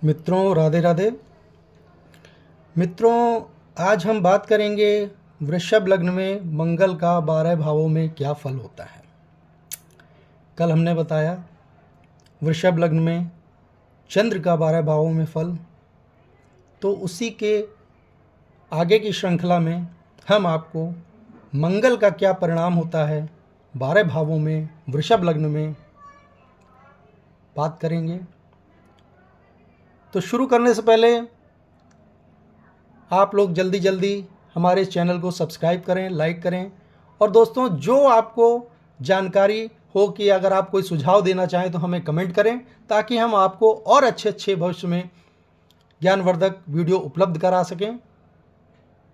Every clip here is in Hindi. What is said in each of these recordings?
मित्रों, राधे राधे। मित्रों, आज हम बात करेंगे वृषभ लग्न में मंगल का 12 भावों में क्या फल होता है। कल हमने बताया वृषभ लग्न में चंद्र का 12 भावों में फल, तो उसी के आगे की श्रृंखला में हम आपको मंगल का क्या परिणाम होता है 12 भावों में वृषभ लग्न में बात करेंगे। तो शुरू करने से पहले आप लोग जल्दी जल्दी हमारे चैनल को सब्सक्राइब करें, लाइक करें, और दोस्तों जो आपको जानकारी हो कि अगर आप कोई सुझाव देना चाहें तो हमें कमेंट करें, ताकि हम आपको और अच्छे भविष्य में ज्ञानवर्धक वीडियो उपलब्ध करा सकें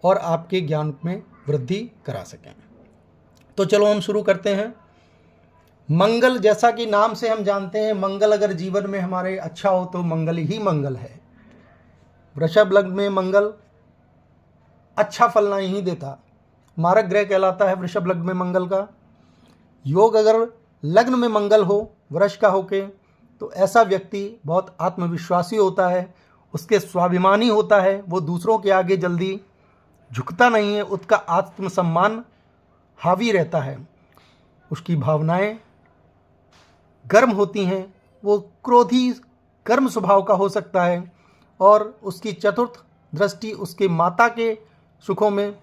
और आपके ज्ञान में वृद्धि करा सकें। तो चलो हम शुरू करते हैं। मंगल, जैसा कि नाम से हम जानते हैं, मंगल अगर जीवन में हमारे अच्छा हो तो मंगल ही मंगल है। वृषभ लग्न में मंगल अच्छा फल नहीं देता, मारक ग्रह कहलाता है वृषभ लग्न में मंगल का। योग अगर लग्न में मंगल हो वृष का होके, तो ऐसा व्यक्ति बहुत आत्मविश्वासी होता है, उसके स्वाभिमानी होता है, वो दूसरों के आगे जल्दी झुकता नहीं है, उसका आत्मसम्मान हावी रहता है, उसकी भावनाएं गर्म होती हैं, वो क्रोधी गर्म स्वभाव का हो सकता है, और उसकी चतुर्थ दृष्टि उसके माता के सुखों में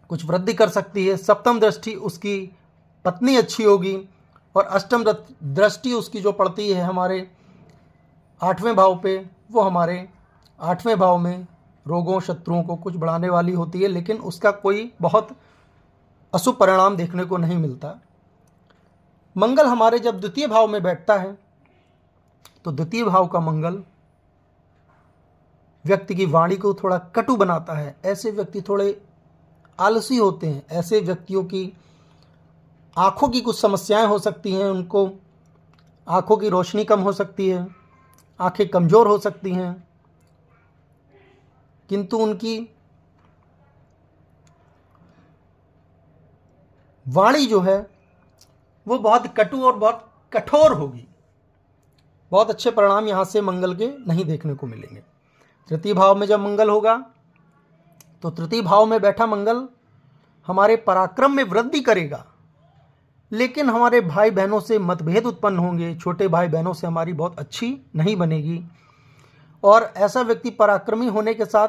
कुछ वृद्धि कर सकती है। सप्तम दृष्टि उसकी पत्नी अच्छी होगी, और अष्टम दृष्टि उसकी जो पड़ती है हमारे 8वें भाव पे, वो हमारे 8वें भाव में रोगों शत्रुओं को कुछ बढ़ाने वाली होती है, लेकिन उसका कोई बहुत अशुभ परिणाम देखने को नहीं मिलता। मंगल हमारे जब द्वितीय भाव में बैठता है, तो द्वितीय भाव का मंगल व्यक्ति की वाणी को थोड़ा कटु बनाता है। ऐसे व्यक्ति थोड़े आलसी होते हैं, ऐसे व्यक्तियों की आँखों की कुछ समस्याएं हो सकती हैं, उनको आँखों की रोशनी कम हो सकती है, आँखें कमज़ोर हो सकती हैं, किंतु उनकी वाणी जो है वो बहुत कटु और बहुत कठोर होगी। बहुत अच्छे परिणाम यहाँ से मंगल के नहीं देखने को मिलेंगे। तृतीय भाव में जब मंगल होगा, तो तृतीय भाव में बैठा मंगल हमारे पराक्रम में वृद्धि करेगा, लेकिन हमारे भाई बहनों से मतभेद उत्पन्न होंगे, छोटे भाई बहनों से हमारी बहुत अच्छी नहीं बनेगी। और ऐसा व्यक्ति पराक्रमी होने के साथ,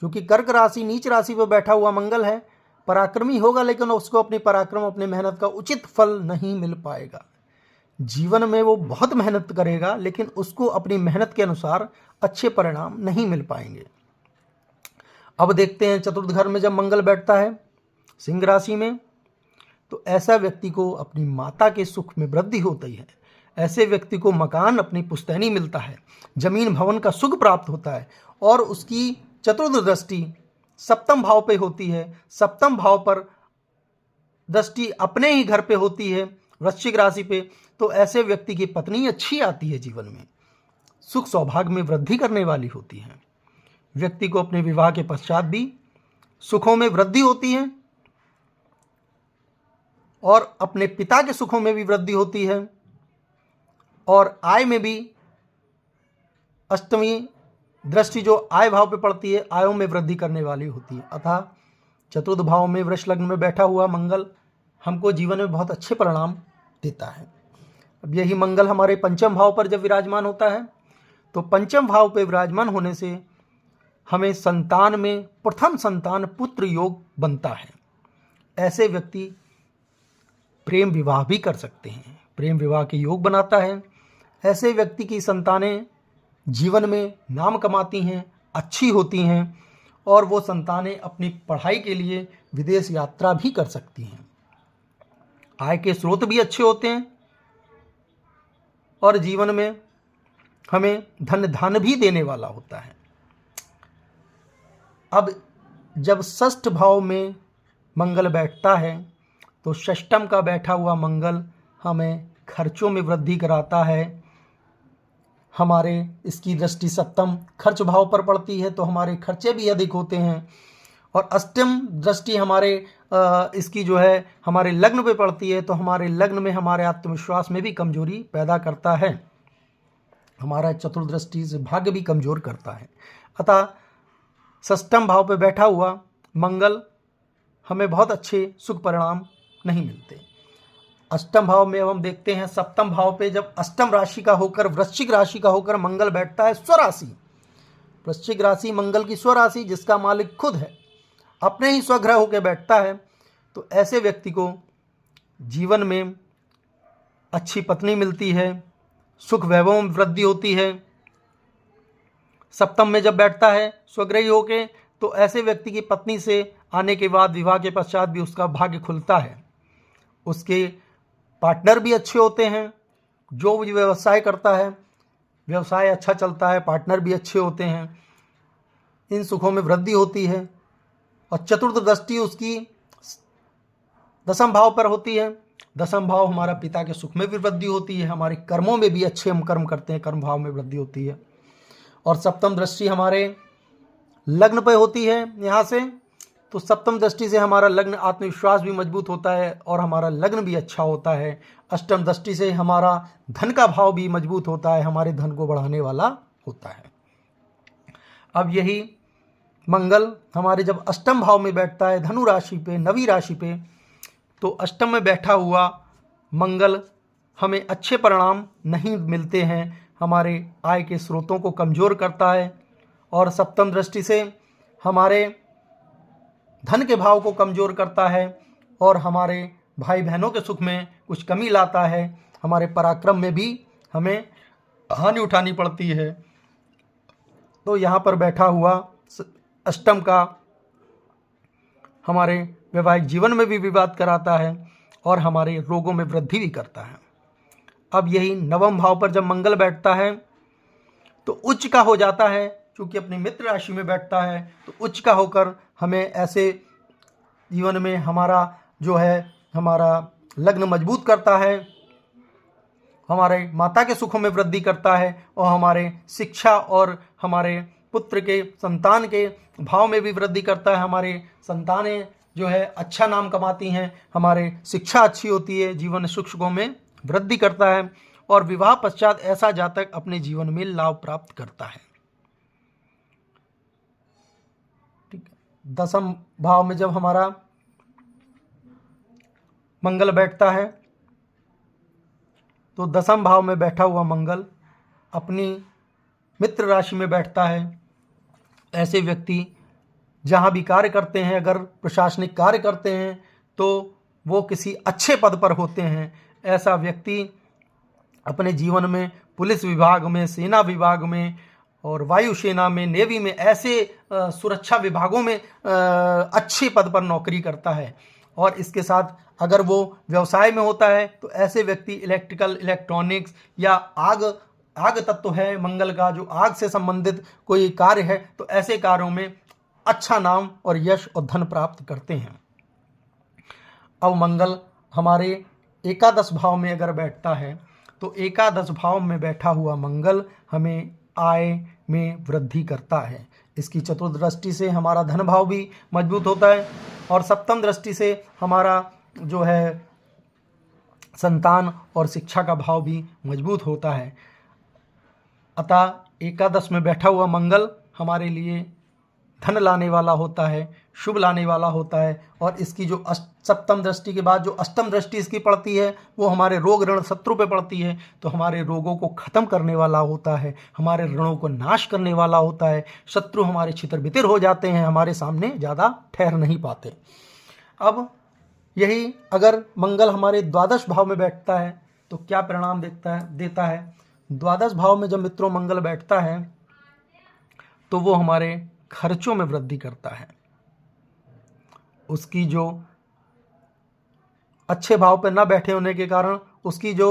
क्योंकि कर्क राशि नीच राशि पर बैठा हुआ मंगल है, पराक्रमी होगा, लेकिन उसको अपनी पराक्रम अपनी मेहनत का उचित फल नहीं मिल पाएगा। जीवन में वो बहुत मेहनत करेगा, लेकिन उसको अपनी मेहनत के अनुसार अच्छे परिणाम नहीं मिल पाएंगे। अब देखते हैं चतुर्थ घर में जब मंगल बैठता है सिंह राशि में, तो ऐसा व्यक्ति को अपनी माता के सुख में वृद्धि होती है। ऐसे व्यक्ति को मकान अपनी पुश्तैनी मिलता है, जमीन भवन का सुख प्राप्त होता है, और उसकी चतुर्थ दृष्टि सप्तम भाव पे होती है। सप्तम भाव पर दृष्टि अपने ही घर पे होती है, वृश्चिक राशि पे, तो ऐसे व्यक्ति की पत्नी अच्छी आती है, जीवन में सुख सौभाग्य में वृद्धि करने वाली होती है। व्यक्ति को अपने विवाह के पश्चात भी सुखों में वृद्धि होती है, और अपने पिता के सुखों में भी वृद्धि होती है, और आय में भी अष्टमी दृष्टि जो आय भाव पे पड़ती है, आयों में वृद्धि करने वाली होती है। अतः चतुर्थ भाव में वृष लग्न में बैठा हुआ मंगल हमको जीवन में बहुत अच्छे परिणाम देता है। अब यही मंगल हमारे पंचम भाव पर जब विराजमान होता है, तो पंचम भाव पे विराजमान होने से हमें संतान में प्रथम संतान पुत्र योग बनता है। ऐसे व्यक्ति प्रेम विवाह भी कर सकते हैं, प्रेम विवाह के योग बनाता है। ऐसे व्यक्ति की संतानें जीवन में नाम कमाती हैं, अच्छी होती हैं, और वो संतानें अपनी पढ़ाई के लिए विदेश यात्रा भी कर सकती हैं। आय के स्रोत भी अच्छे होते हैं, और जीवन में हमें धन भी देने वाला होता है। अब जब षष्ठ भाव में मंगल बैठता है, तो षष्ठम का बैठा हुआ मंगल हमें खर्चों में वृद्धि कराता है। हमारे इसकी दृष्टि सप्तम खर्च भाव पर पड़ती है, तो हमारे खर्चे भी अधिक होते हैं। और अष्टम दृष्टि हमारे इसकी जो है हमारे लग्न पे पड़ती है, तो हमारे लग्न में हमारे आत्मविश्वास में भी कमजोरी पैदा करता है। हमारा चतुर्दृष्टि से भाग्य भी कमजोर करता है। अतः षष्ठम भाव पे बैठा हुआ मंगल हमें बहुत अच्छे सुख परिणाम नहीं मिलते। अष्टम भाव में अब हम देखते हैं, सप्तम भाव पे जब अष्टम राशि का होकर वृश्चिक राशि का होकर मंगल बैठता है, स्वराशि, वृश्चिक राशि मंगल की स्वराशि जिसका मालिक खुद है, अपने ही स्वग्रह होकर बैठता है, तो ऐसे व्यक्ति को जीवन में अच्छी पत्नी मिलती है, सुख वैभव में वृद्धि होती है। सप्तम में जब बैठता है स्वग्रही होके, तो ऐसे व्यक्ति की पत्नी से आने के बाद विवाह के पश्चात भी उसका भाग्य खुलता है। उसके पार्टनर भी अच्छे होते हैं, जो भी व्यवसाय करता है व्यवसाय अच्छा चलता है, पार्टनर भी अच्छे होते हैं, इन सुखों में वृद्धि होती है। और चतुर्थ दृष्टि उसकी दसम भाव पर होती है। दसम भाव हमारा पिता के सुख में भी वृद्धि होती है, हमारे कर्मों में भी अच्छे हम कर्म करते हैं, कर्म भाव में वृद्धि होती है। और सप्तम दृष्टि हमारे लग्न पर होती है यहाँ से, तो सप्तम दृष्टि से हमारा लग्न आत्मविश्वास भी मजबूत होता है और हमारा लग्न भी अच्छा होता है। अष्टम दृष्टि से हमारा धन का भाव भी मजबूत होता है, हमारे धन को बढ़ाने वाला होता है। अब यही मंगल हमारे जब अष्टम भाव में बैठता है धनु राशि पे, नवी राशि पे, तो अष्टम में बैठा हुआ मंगल हमें अच्छे परिणाम नहीं मिलते हैं, हमारे आय के स्रोतों को कमज़ोर करता है। और सप्तम दृष्टि से हमारे धन के भाव को कमज़ोर करता है और हमारे भाई बहनों के सुख में कुछ कमी लाता है, हमारे पराक्रम में भी हमें हानि उठानी पड़ती है। तो यहाँ पर बैठा हुआ अष्टम का हमारे वैवाहिक जीवन में भी विवाद कराता है और हमारे रोगों में वृद्धि भी करता है। अब यही नवम भाव पर जब मंगल बैठता है तो उच्च का हो जाता है, क्योंकि अपनी मित्र राशि में बैठता है तो उच्च का होकर हमें ऐसे जीवन में हमारा जो है हमारा लग्न मजबूत करता है, हमारे माता के सुखों में वृद्धि करता है और हमारे शिक्षा और हमारे पुत्र के संतान के भाव में भी वृद्धि करता है। हमारे संतानें जो है अच्छा नाम कमाती हैं, हमारे शिक्षा अच्छी होती है, जीवन सुख सुखों में वृद्धि करता है और विवाह पश्चात ऐसा जातक अपने जीवन में लाभ प्राप्त करता है। ठीक है। दसम भाव में जब हमारा मंगल बैठता है तो दसम भाव में बैठा हुआ मंगल अपनी मित्र राशि में बैठता है। ऐसे व्यक्ति जहाँ भी कार्य करते हैं, अगर प्रशासनिक कार्य करते हैं तो वो किसी अच्छे पद पर होते हैं। ऐसा व्यक्ति अपने जीवन में पुलिस विभाग में, सेना विभाग में और वायुसेना में, नेवी में, ऐसे सुरक्षा विभागों में अच्छे पद पर नौकरी करता है। और इसके साथ अगर वो व्यवसाय में होता है तो ऐसे व्यक्ति इलेक्ट्रिकल, इलेक्ट्रॉनिक्स या आग तत्व है मंगल का, जो आग से संबंधित कोई कार्य है, तो ऐसे कार्यों में अच्छा नाम और यश और धन प्राप्त करते हैं। अब मंगल हमारे एकादश भाव में अगर बैठता है तो एकादश भाव में बैठा हुआ मंगल हमें आय में वृद्धि करता है। इसकी चतुर्थ दृष्टि से हमारा धन भाव भी मजबूत होता है और सप्तम दृष्टि से हमारा जो है संतान और शिक्षा का भाव भी मजबूत होता है। अतः एकादश में बैठा हुआ मंगल हमारे लिए धन लाने वाला होता है, शुभ लाने वाला होता है। और इसकी जो सप्तम दृष्टि के बाद जो अष्टम दृष्टि इसकी पड़ती है वो हमारे रोग ऋण शत्रु पे पड़ती है, तो हमारे रोगों को ख़त्म करने वाला होता है, हमारे ऋणों को नाश करने वाला होता है। शत्रु हमारे छितर बितर हो जाते हैं, हमारे सामने ज़्यादा ठहर नहीं पाते। अब यही अगर मंगल हमारे द्वादश भाव में बैठता है तो क्या परिणाम देता है। द्वादश भाव में जब मित्रों मंगल बैठता है तो वो हमारे खर्चों में वृद्धि करता है। उसकी जो अच्छे भाव पे न बैठे होने के कारण उसकी जो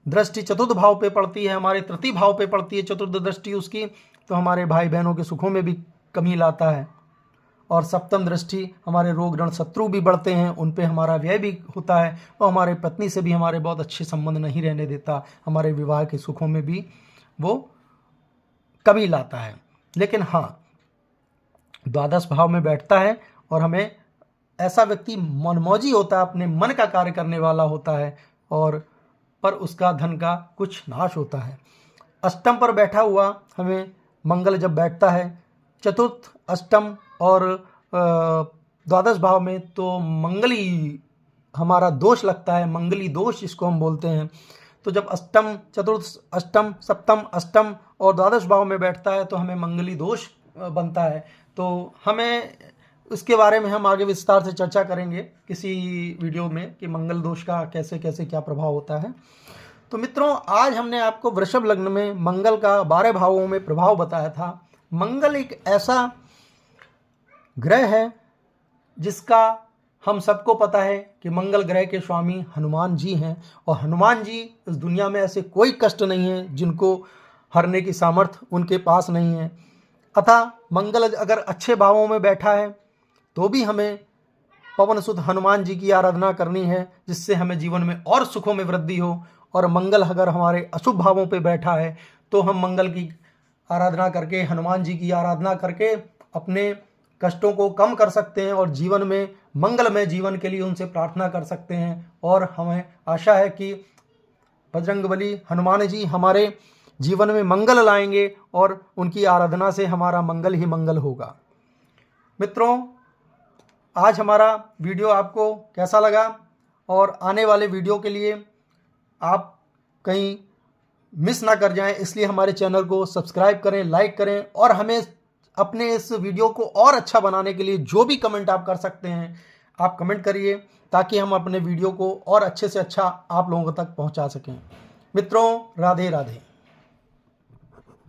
दृष्टि चतुर्थ भाव पे पड़ती है, हमारे तृतीय भाव पे पड़ती है चतुर्थ दृष्टि उसकी, तो हमारे भाई बहनों के सुखों में भी कमी लाता है। और सप्तम दृष्टि हमारे रोग ऋण शत्रु भी बढ़ते हैं, उन पे हमारा व्यय भी होता है और हमारे पत्नी से भी हमारे बहुत अच्छे संबंध नहीं रहने देता, हमारे विवाह के सुखों में भी वो कमी लाता है। लेकिन हाँ, द्वादश भाव में बैठता है और हमें ऐसा व्यक्ति मनमौजी होता है, अपने मन का कार्य करने वाला होता है और पर उसका धन का कुछ नाश होता है। अष्टम पर बैठा हुआ हमें मंगल जब बैठता है चतुर्थ, अष्टम और द्वादश भाव में, तो मंगली हमारा दोष लगता है, मंगली दोष इसको हम बोलते हैं। तो जब अष्टम, चतुर्थ, अष्टम, सप्तम, अष्टम और द्वादश भाव में बैठता है तो हमें मंगली दोष बनता है। तो हमें इसके बारे में हम आगे विस्तार से चर्चा करेंगे किसी वीडियो में कि मंगल दोष का कैसे कैसे क्या प्रभाव होता है। तो मित्रों, आज हमने आपको वृषभ लग्न में मंगल का 12 भावों में प्रभाव बताया था। मंगल एक ऐसा ग्रह है जिसका हम सबको पता है कि मंगल ग्रह के स्वामी हनुमान जी हैं, और हनुमान जी इस दुनिया में ऐसे कोई कष्ट नहीं है जिनको हरने की सामर्थ्य उनके पास नहीं है। अतः मंगल अगर अच्छे भावों में बैठा है तो भी हमें पवन सुत हनुमान जी की आराधना करनी है, जिससे हमें जीवन में और सुखों में वृद्धि हो। और मंगल अगर हमारे अशुभ भावों पे बैठा है तो हम मंगल की आराधना करके, हनुमान जी की आराधना करके अपने कष्टों को कम कर सकते हैं और जीवन में मंगलमय जीवन के लिए उनसे प्रार्थना कर सकते हैं। और हमें आशा है कि बजरंगबली हनुमान जी हमारे जीवन में मंगल लाएंगे और उनकी आराधना से हमारा मंगल ही मंगल होगा। मित्रों, आज हमारा वीडियो आपको कैसा लगा, और आने वाले वीडियो के लिए आप कहीं मिस ना कर जाएं, इसलिए हमारे चैनल को सब्सक्राइब करें, लाइक करें, और हमें अपने इस वीडियो को और अच्छा बनाने के लिए जो भी कमेंट आप कर सकते हैं आप कमेंट करिए, ताकि हम अपने वीडियो को और अच्छे से अच्छा आप लोगों तक पहुंचा सकें। मित्रों, राधे राधे।